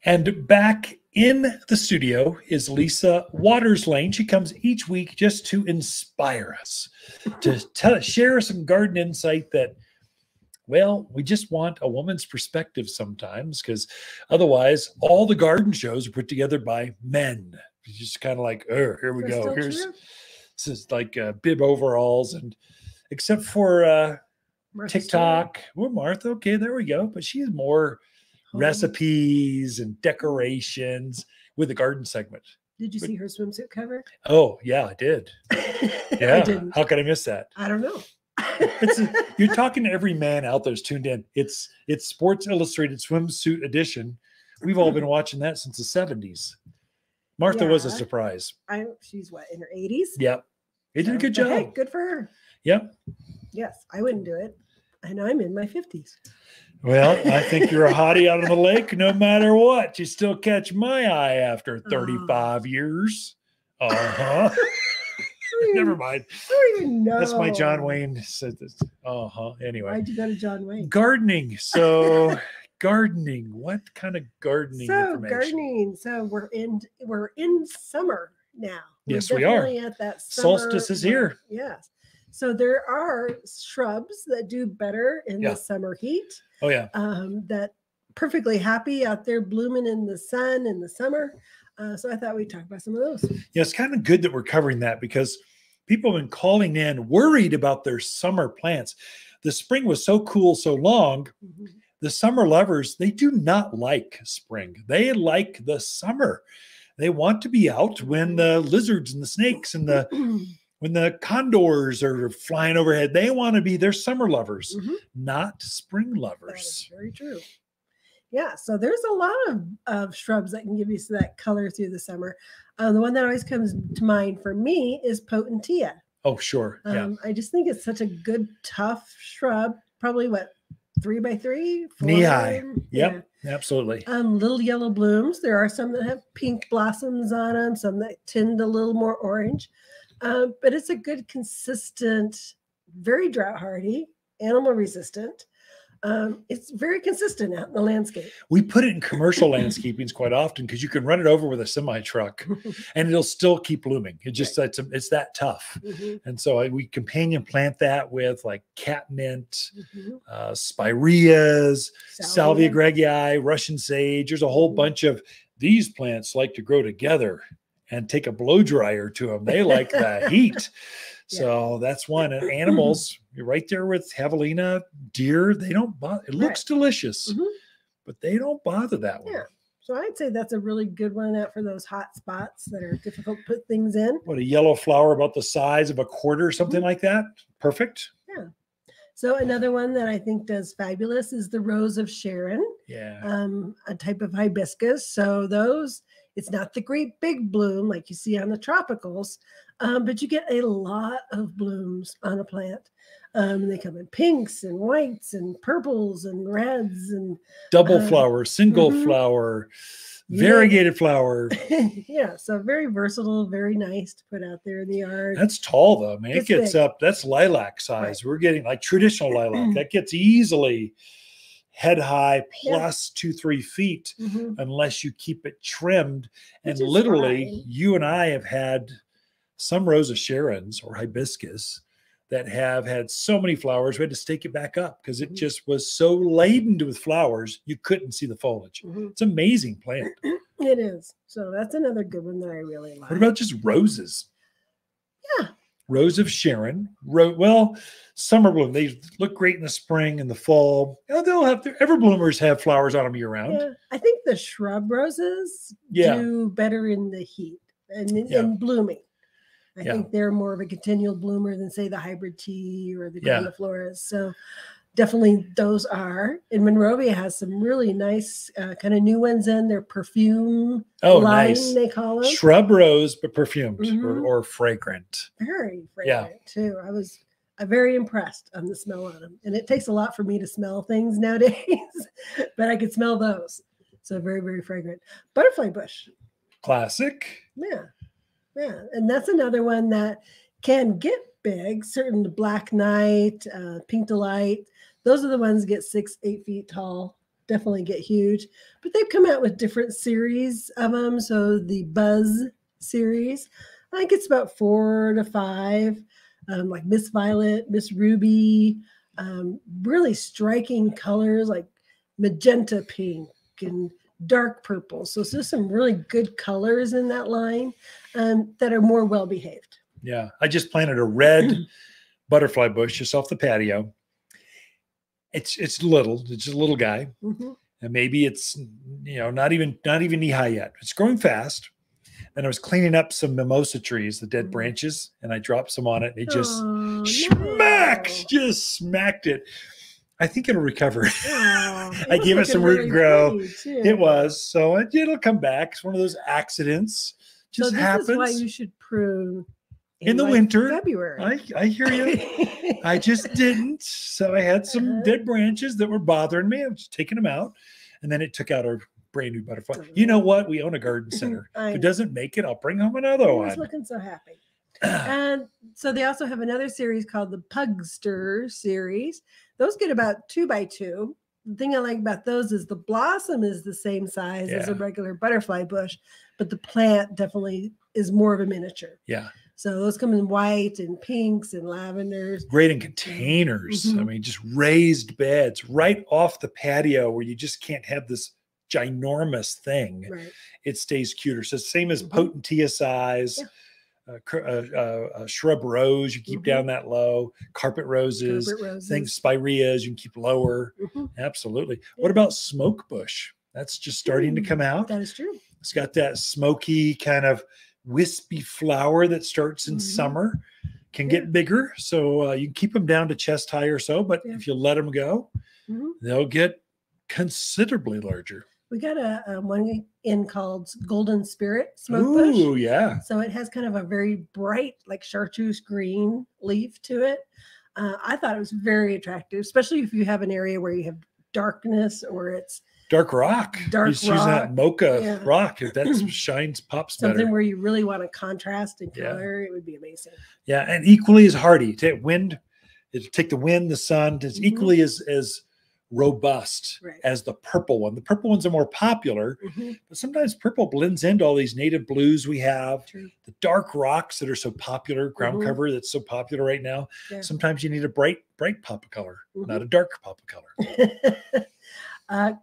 And back in the studio is Lisa Waters-Lane. She comes each week just to inspire us, to share some garden insight that, well, we just want a woman's perspective sometimes, because otherwise all the garden shows are put together by men. It's just kind of like, oh, here we go. This is like bib overalls, and except for TikTok. Well, Martha, okay, there we go. But she's more recipes and decorations with the garden segment. Did you see her swimsuit cover? Oh, yeah, I did. Yeah. I didn't. How could I miss that? I don't know. You're talking to every man out there's tuned in. It's Sports Illustrated swimsuit edition. We've all been watching that since the 70s. Martha was a surprise. She's what, in her 80s? Yep. They did a good job. Hey, good for her. Yep. Yes, I wouldn't do it. And I'm in my 50s. Well, I think you're a hottie out on the lake no matter what. You still catch my eye after 35 years. Uh-huh. Never mind. I don't even know. That's my John Wayne said this. Anyway. Why'd you go to John Wayne? Gardening. So gardening. What kind of gardening information? Gardening. So we're in summer now. Yes, we are. At that summer, solstice is here. Yes. So there are shrubs that do better in the summer heat. Oh, yeah. That perfectly happy out there blooming in the sun in the summer. So I thought we'd talk about some of those. Yeah, it's kind of good that we're covering that, because people have been calling in worried about their summer plants. The spring was so cool, so long. Mm-hmm. The summer lovers, they do not like spring. They like the summer. They want to be out when the lizards and the snakes and when the condors are flying overhead. They want to be their summer lovers, not spring lovers. That is very true. Yeah, so there's a lot of shrubs that can give you that color through the summer. The one that always comes to mind for me is Potentia. Oh, sure. Yeah. I just think it's such a good, tough shrub. Probably 3x3? Knee high. Yep, yeah. Absolutely. Little yellow blooms. There are some that have pink blossoms on them, some that tend a little more orange. But it's a good, consistent, very drought hardy, animal resistant. It's very consistent out in the landscape. We put it in commercial landscapings quite often because you can run it over with a semi truck and it'll still keep blooming. It just it's that tough. And so we companion plant that with like catmint, spireas, salvia gregii, Russian sage. There's a whole bunch of these plants like to grow together and take a blow dryer to them. They like the heat. So that's one. And animals, you're right there with javelina, deer. They don't bother. It looks delicious, but they don't bother that one. Yeah. So I'd say that's a really good one out for those hot spots that are difficult to put things in. What, a yellow flower about the size of a quarter, something like that? Perfect. Yeah. So another one that I think does fabulous is the Rose of Sharon. Yeah. A type of hibiscus. So those, it's not the great big bloom like you see on the tropicals, but you get a lot of blooms on a plant. They come in pinks and whites and purples and reds and double flower, single flower, variegated flower. Yeah, so very versatile, very nice to put out there in the yard. That's tall though, man. It gets big. Up. That's lilac size. We're getting like traditional lilac. That gets easily head high plus 2-3 feet unless you keep it trimmed. And literally, you and I have had some Rose of Sharons or hibiscus that have had so many flowers, we had to stake it back up because it just was so laden with flowers, you couldn't see the foliage. It's an amazing plant. It is. So that's another good one that I really like. What about just roses? Yeah. Rose of Sharon. Well, summer bloom. They look great in the spring and the fall. They'll have everbloomers have flowers on them year round. Yeah. I think the shrub roses do better in the heat and in blooming. I think they're more of a continual bloomer than, say, the hybrid tea or the grandifloras. So definitely those are. And Monrovia has some really nice kind of new ones in their perfume line, nice. They call them. Shrub rose, but perfumed or fragrant. Very fragrant, too. I was very impressed on the smell on them. And it takes a lot for me to smell things nowadays, but I could smell those. So very, very fragrant. Butterfly bush. Classic. Yeah. Yeah, and that's another one that can get big. Certain Black Knight, Pink Delight, those are the ones that get 6-8 feet tall. definitely get huge. But they've come out with different series of them. So the Buzz series, I think it's about 4 to 5, like Miss Violet, Miss Ruby, really striking colors like magenta pink and dark purple. So there's some really good colors in that line that are more well behaved. Yeah, I just planted a red butterfly bush just off the patio. It's little. It's just a little guy, and maybe it's not even knee high yet. It's growing fast. And I was cleaning up some mimosa trees, the dead branches, and I dropped some on it. And it just smacked it. I think it'll recover. I gave it some root and grow. It was. So it'll come back. It's one of those accidents. Just happens. This is why you should prune in the winter. February. I hear you. I just didn't. So I had some dead branches that were bothering me. I was taking them out. And then it took out our brand new butterfly. You know what? We own a garden center. If it doesn't make it, I'll bring home another one. I was looking so happy. And so they also have another series called the Pugster series. Those get about 2 by 2. The thing I like about those is the blossom is the same size as a regular butterfly bush, but the plant definitely is more of a miniature. Yeah. So those come in white and pinks and lavenders. Great in containers. I mean, just raised beds right off the patio where you just can't have this ginormous thing. Right. It stays cuter. So same as Potentia size. Shrub rose, you keep down that low. Carpet roses, things, spireas, you can keep lower. Absolutely. What about smoke bush? That's just starting to come out. That is true. It's got that smoky kind of wispy flower that starts in summer. Can get bigger, so you can keep them down to chest high or so. But if you let them go, they'll get considerably larger. We got a one in called Golden Spirit Smoke Bush. Ooh, yeah. So it has kind of a very bright, like chartreuse green leaf to it. I thought it was very attractive, especially if you have an area where you have darkness or it's dark rock. Dark rock. Using that mocha rock. If that shines, pops something better. Where you really want to contrast and color, it would be amazing. Yeah, and equally as hardy. It'll take the wind, the sun. It's equally as robust as the purple one. The purple ones are more popular, but sometimes purple blends into all these native blues we have. True. The dark rocks that are so popular, ground cover that's so popular right now. Yeah. Sometimes you need a bright pop of color, not a dark pop of color.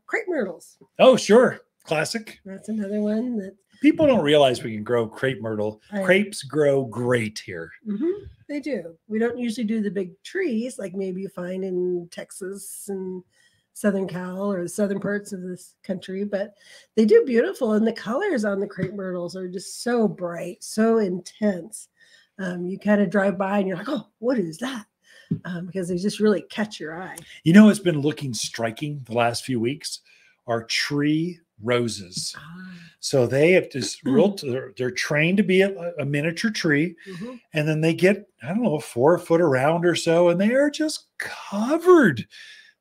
Crepe myrtles. Oh, sure. Classic. That's another one that people don't realize we can grow crepe myrtle. Crepes grow great here. They do. We don't usually do the big trees like maybe you find in Texas and Southern Cal or the southern parts of this country, but they do beautiful. And the colors on the crepe myrtles are just so bright, so intense. You kind of drive by and you're like, oh, what is that? Because they just really catch your eye. You know, it's been looking striking the last few weeks are tree roses. So they have just they're trained to be a miniature tree, and then they get, I don't know, 4 foot around or so, and they are just covered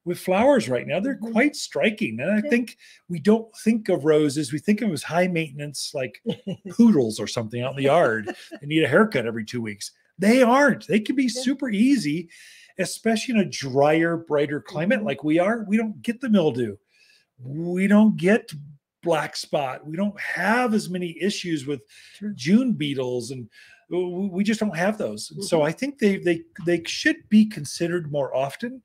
with flowers right now. They're quite striking. And I think we don't think of roses. We think of them as high maintenance, like poodles or something out in the yard. They need a haircut every 2 weeks. They aren't. They can be super easy, especially in a drier, brighter climate like we are. We don't get the mildew. We don't get black spot. We don't have as many issues with June beetles, and we just don't have those. And so I think they should be considered more often,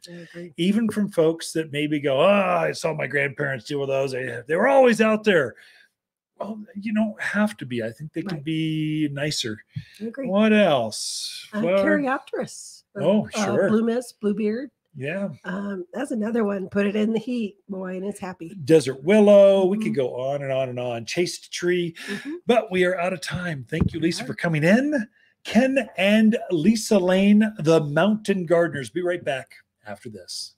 even from folks that maybe go, I saw my grandparents deal with those. They were always out there. Well, you don't have to be. I think they can be nicer. What else? Caryopteris. Oh, sure. Blue mist, bluebeard. Yeah. That's another one. Put it in the heat, boy, and it's happy. Desert willow. We could go on and on and on. Chased tree. But we are out of time. Thank you, Lisa, for coming in. Ken and Lisa Lain, the Mountain Gardeners. Be right back after this.